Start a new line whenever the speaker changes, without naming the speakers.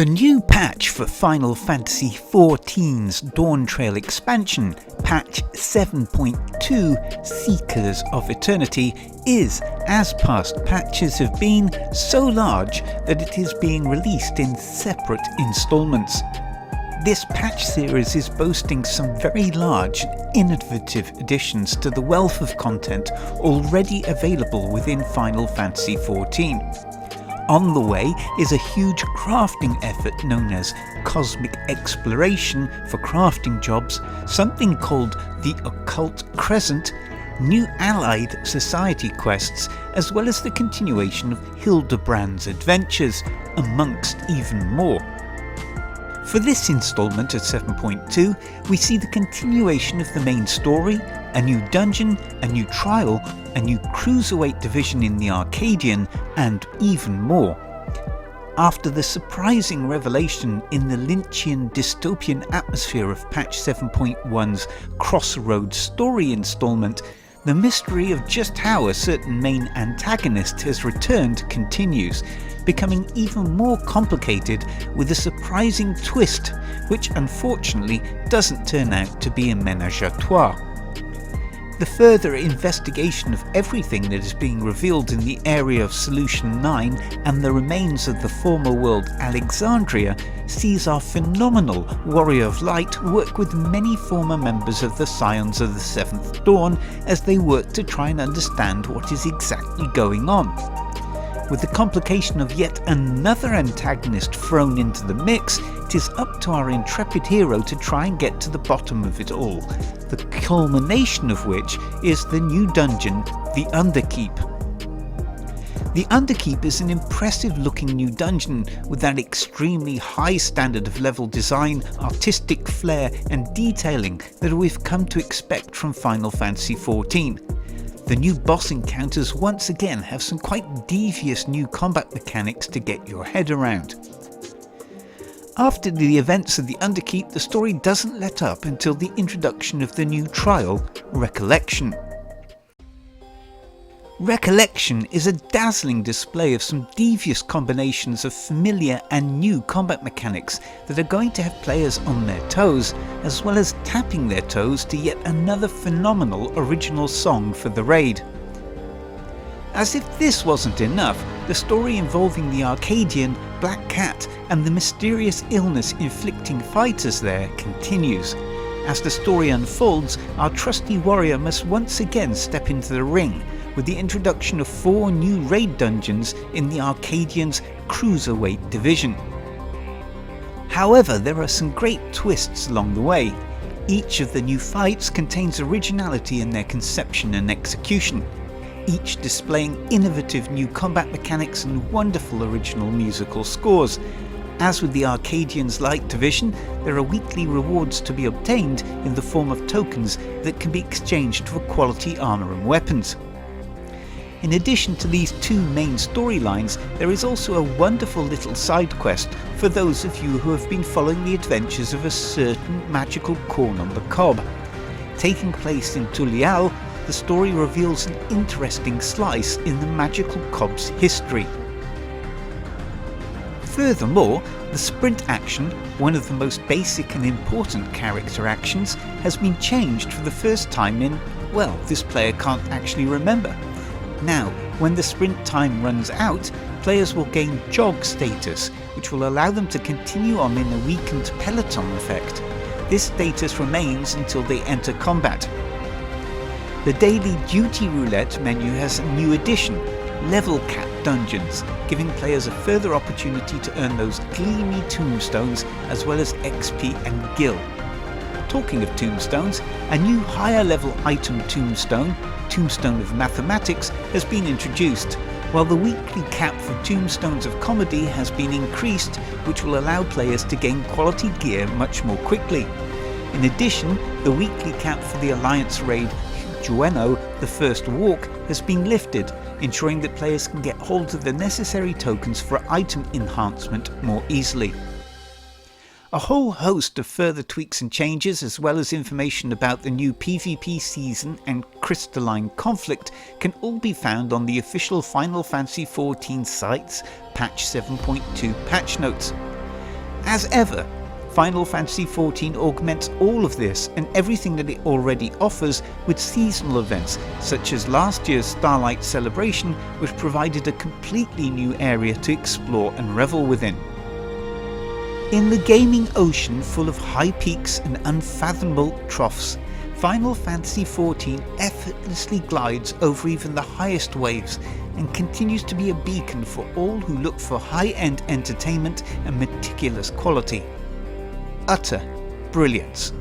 The new patch for Final Fantasy XIV's Dawntrail expansion, patch 7.2 Seekers of Eternity, is, as past patches have been, so large that it is being released in separate installments. This patch series is boasting some very large, innovative additions to the wealth of content already available within Final Fantasy XIV. On the way is a huge crafting effort known as Cosmic Exploration for crafting jobs, something called the Occult Crescent, new allied society quests, as well as the continuation of Hildebrand's adventures, amongst even more. For this installment at 7.2, we see the continuation of the main story, a new dungeon, a new trial, a new cruiserweight division in the Arcadion, and even more. After the surprising revelation in the Lynchian dystopian atmosphere of patch 7.1's Crossroads story installment, the mystery of just how a certain main antagonist has returned continues, becoming even more complicated with a surprising twist, which unfortunately doesn't turn out to be a ménage à trois. The further investigation of everything that is being revealed in the area of Solution 9 and the remains of the former world Alexandria sees our phenomenal Warrior of Light work with many former members of the Scions of the Seventh Dawn as they work to try and understand what is exactly going on. With the complication of yet another antagonist thrown into the mix, it is up to our intrepid hero to try and get to the bottom of it all, the culmination of which is the new dungeon, the Underkeep. The Underkeep is an impressive looking new dungeon with that extremely high standard of level design, artistic flair and detailing that we've come to expect from Final Fantasy XIV. The new boss encounters once again have some quite devious new combat mechanics to get your head around. After the events of the Underkeep, the story doesn't let up until the introduction of the new trial, Recollection. Recollection is a dazzling display of some devious combinations of familiar and new combat mechanics that are going to have players on their toes, as well as tapping their toes to yet another phenomenal original song for the raid. As if this wasn't enough, the story involving the Arcadion, Black Cat and the mysterious illness inflicting fighters there continues. As the story unfolds, our trusty warrior must once again step into the ring, with the introduction of 4 new raid dungeons in the Arcadion's cruiserweight division. However, there are some great twists along the way. Each of the new fights contains originality in their conception and execution, each displaying innovative new combat mechanics and wonderful original musical scores. As with the Arcadion's Light Division, there are weekly rewards to be obtained in the form of tokens that can be exchanged for quality armour and weapons. In addition to these 2 main storylines, there is also a wonderful little side quest for those of you who have been following the adventures of a certain magical corn on the cob. Taking place in Tulial, the story reveals an interesting slice in the magical cob's history. Furthermore, the sprint action, one of the most basic and important character actions, has been changed for the first time in, well, this player can't actually remember. Now, when the sprint time runs out, players will gain jog status, which will allow them to continue on in a weakened peloton effect. This status remains until they enter combat. The daily duty roulette menu has a new addition, level cap dungeons, giving players a further opportunity to earn those gleamy tombstones as well as XP and gil. Talking of tombstones, a new higher level item tombstone, Tombstone of Mathematics, has been introduced, while the weekly cap for Tombstones of Comedy has been increased, which will allow players to gain quality gear much more quickly. In addition, the weekly cap for the Alliance raid Jueno, the First Walk, has been lifted, ensuring that players can get hold of the necessary tokens for item enhancement more easily. A whole host of further tweaks and changes, as well as information about the new PvP season and crystalline conflict, can all be found on the official Final Fantasy XIV site's patch 7.2 patch notes. As ever, Final Fantasy XIV augments all of this and everything that it already offers with seasonal events such as last year's Starlight Celebration, which provided a completely new area to explore and revel within. In the gaming ocean full of high peaks and unfathomable troughs, Final Fantasy XIV effortlessly glides over even the highest waves and continues to be a beacon for all who look for high-end entertainment and meticulous quality. Utter brilliance.